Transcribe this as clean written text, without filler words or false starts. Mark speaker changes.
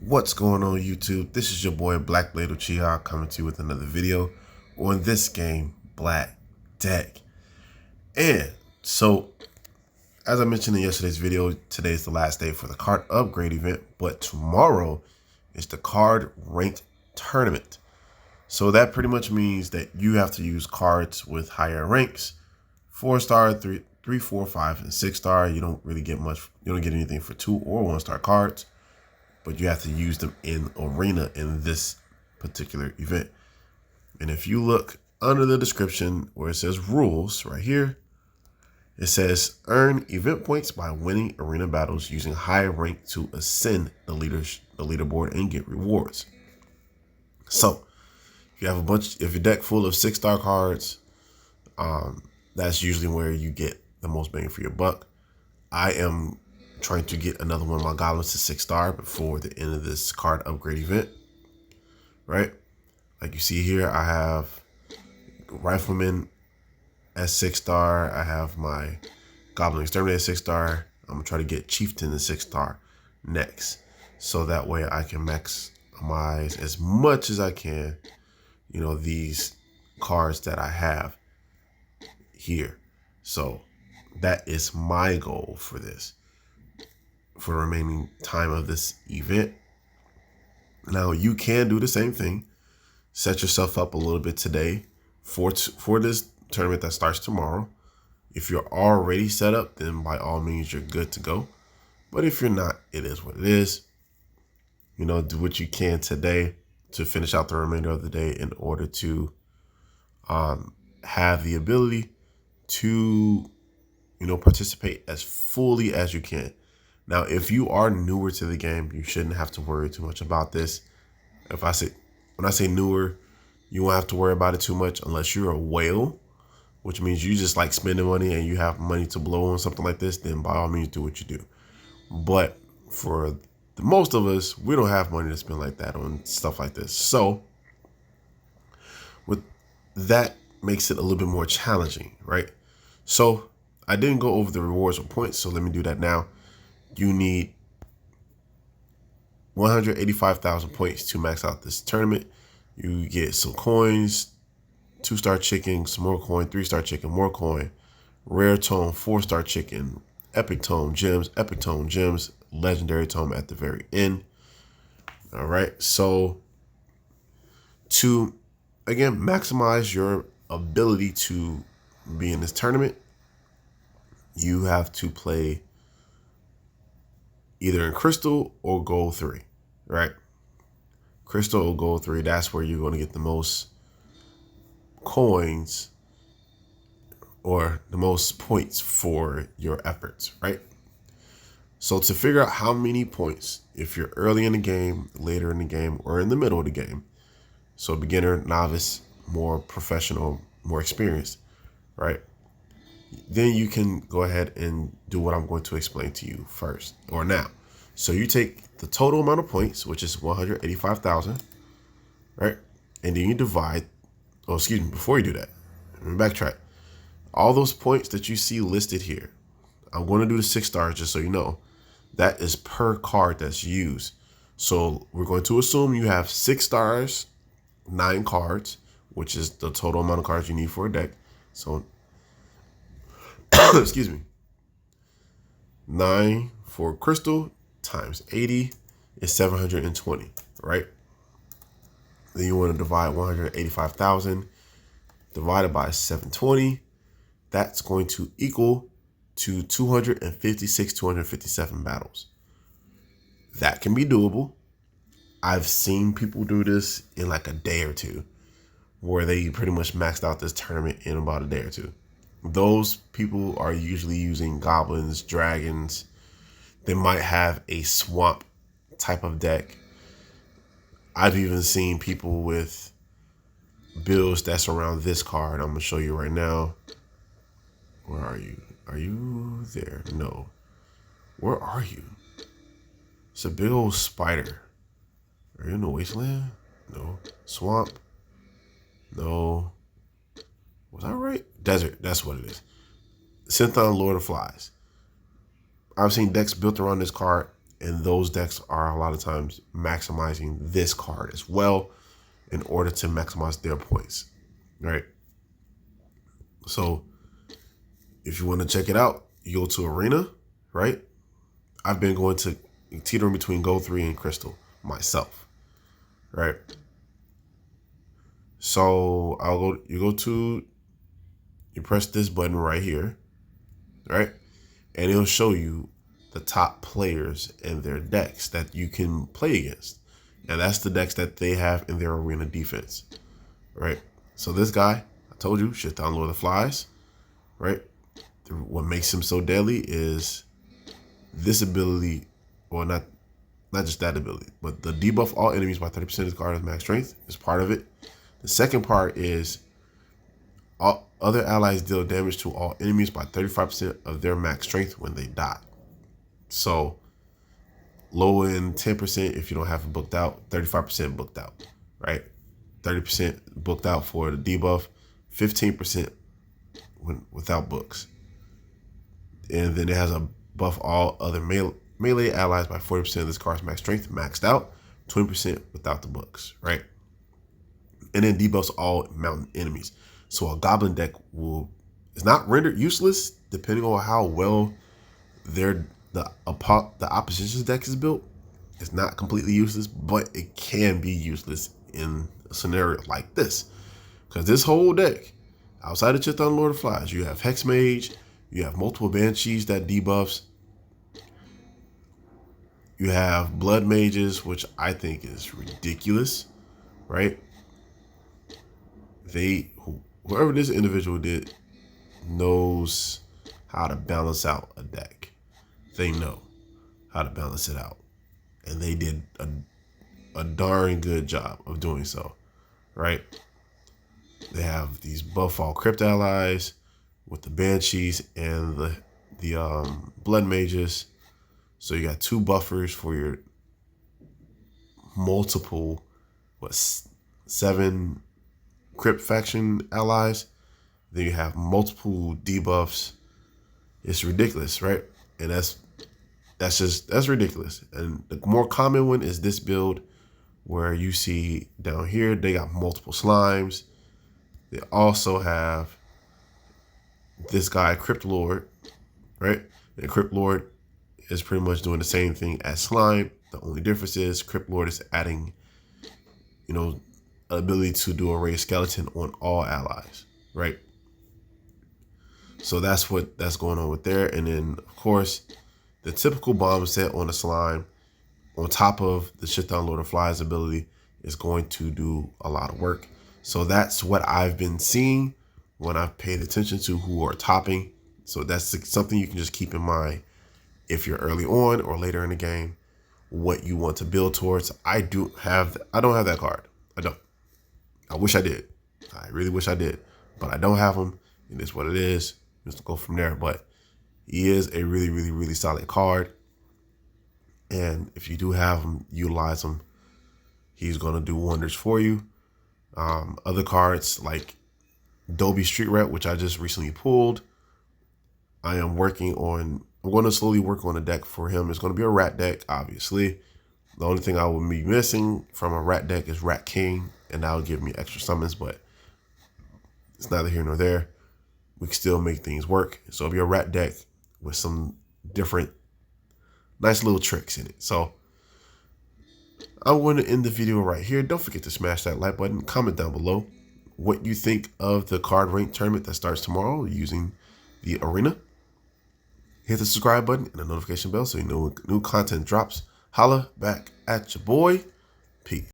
Speaker 1: What's going on YouTube? This is your boy Black Blade Uchiha coming to you with another video on this game, Black Deck. And so, as I mentioned in yesterday's video, today is the last day for the card upgrade event, but tomorrow is the card ranked tournament. So that pretty much means that you have to use cards with higher ranks, 4-star, 3, 4, 5, and 6-star. You don't really get much. You don't get anything for 2 or 1-star cards, but you have to use them in arena in this particular event. And if you look under the description where it says rules right here, it says earn event points by winning arena battles using high rank to ascend the leaderboard and get rewards. So if you have if your deck full of 6-star cards, that's usually where you get the most bang for your buck. I am trying to get another one of my goblins to 6-star before the end of this card upgrade event, right? Like you see here, I have Rifleman at 6-star. I have my Goblin Exterminator at 6-star. I'm gonna try to get Chieftain to 6-star next, so that way I can maximize as much as I can, you know, these cards that I have here. So that is my goal for this, for the remaining time of this event. Now you can do the same thing. Set yourself up a little bit today for this tournament that starts tomorrow. If you're already set up, then by all means you're good to go. But if you're not, it is what it is. You know, do what you can today to finish out the remainder of the day in order to have the ability to, you know, participate as fully as you can. Now, if you are newer to the game, you shouldn't have to worry too much about this. When I say newer, you won't have to worry about it too much unless you're a whale, which means you just like spending money and you have money to blow on something like this, then by all means do what you do. But for most of us, we don't have money to spend like that on stuff like this. So with that makes it a little bit more challenging, right? So I didn't go over the rewards or points, so let me do that now. You need 185,000 points to max out this tournament. You get some coins, 2-star chicken, some more coin, 3-star chicken, more coin, rare tome, 4-star chicken, epic tome gems, legendary tome at the very end. All right. So to, again, maximize your ability to be in this tournament, you have to play either in Crystal or Gold 3, right? Crystal or Gold 3, that's where you're going to get the most coins or the most points for your efforts, right? So to figure out how many points, if you're early in the game, later in the game, or in the middle of the game, so beginner, novice, more professional, more experienced, right? Then you can go ahead and do what I'm going to explain to you first or now. So you take the total amount of points, which is 185,000, right? And then you divide, oh, excuse me, before you do that, let me backtrack. All those points that you see listed here, I'm going to do the 6 stars just so you know, that is per card that's used. So we're going to assume you have 6 stars, 9 cards, which is the total amount of cards you need for a deck. So excuse me, 9 for Crystal times 80 is 720, right? Then you want to divide 185,000 divided by 720. That's going to equal to 257 battles. That can be doable. I've seen people do this in like a day or two, where they pretty much maxed out this tournament in about a day or two. Those people are usually using goblins, dragons. They might have a swamp type of deck. I've even seen people with builds that's around this card. I'm going to show you right now. Where are you? Are you there? No. Where are you? It's a big old spider. Are you in the wasteland? No. Swamp? No. Was I right? Desert. That's what it is. Synthon Lord of Flies. I've seen decks built around this card, And those decks are a lot of times maximizing this card as well in order to maximize their points, right? So if you want to check it out, you go to Arena, right? I've been going to teetering between Gold 3 and Crystal myself, right? So you press this button right here, right? And it'll show you the top players and their decks that you can play against. And that's the decks that they have in their arena defense, right? So this guy, I told you, Chthon, Lord of the Flies, right? What makes him so deadly is this ability, or not just that ability, but the debuff all enemies by 30% of the card of max strength is part of it. The second part is all other allies deal damage to all enemies by 35% of their max strength when they die. So low end 10% if you don't have it booked out, 35% booked out, right? 30% booked out for the debuff, 15% without books. And then it has a buff all other melee allies by 40% of this card's max strength maxed out, 20% without the books, right? And then debuffs all mountain enemies. So a goblin deck is not rendered useless depending on how well the opposition's deck is built. It's not completely useless, but it can be useless in a scenario like this. Because this whole deck, outside of Chthon, Lord of Flies, you have Hex Mage, you have multiple Banshees that debuffs, you have Blood Mages, which I think is ridiculous, right? Whoever this individual did knows how to balance out a deck. They know how to balance it out. And they did a darn good job of doing so, right? They have these buff all crypt allies with the Banshees and the Blood Mages. So you got 2 buffers for your multiple, 7 crypt faction allies. Then you have multiple debuffs. It's ridiculous, right? And that's ridiculous. And the more common one is this build, where you see down here they got multiple slimes. They also have this guy, Crypt Lord, right? And Crypt Lord is pretty much doing the same thing as slime. The only difference is Crypt Lord is adding, ability to do a raised skeleton on all allies, right? So that's going on with there. And then of course the typical bomb set on the slime on top of the Chthon Lord of Flies ability is going to do a lot of work. So that's what I've been seeing when I've paid attention to who are topping. So that's something you can just keep in mind if you're early on or later in the game, what you want to build towards. I don't have that card. I don't. I wish I did. I really wish I did, but I don't have him. And it's what it is. Just go from there. But he is a really, really, really solid card. And if you do have him, utilize him. He's going to do wonders for you. Other cards like Dobby Street Rat, which I just recently pulled. I'm going to slowly work on a deck for him. It's going to be a rat deck, obviously. The only thing I will be missing from a rat deck is Rat King, and that'll give me extra summons, but it's neither here nor there. We can still make things work. So it'll be a rat deck with some different nice little tricks in it. So I'm going to end the video right here. Don't forget to smash that like button. Comment down below what you think of the card rank tournament that starts tomorrow using the arena. Hit the subscribe button and the notification bell so you know when new content drops. Holla back at your boy. Peace.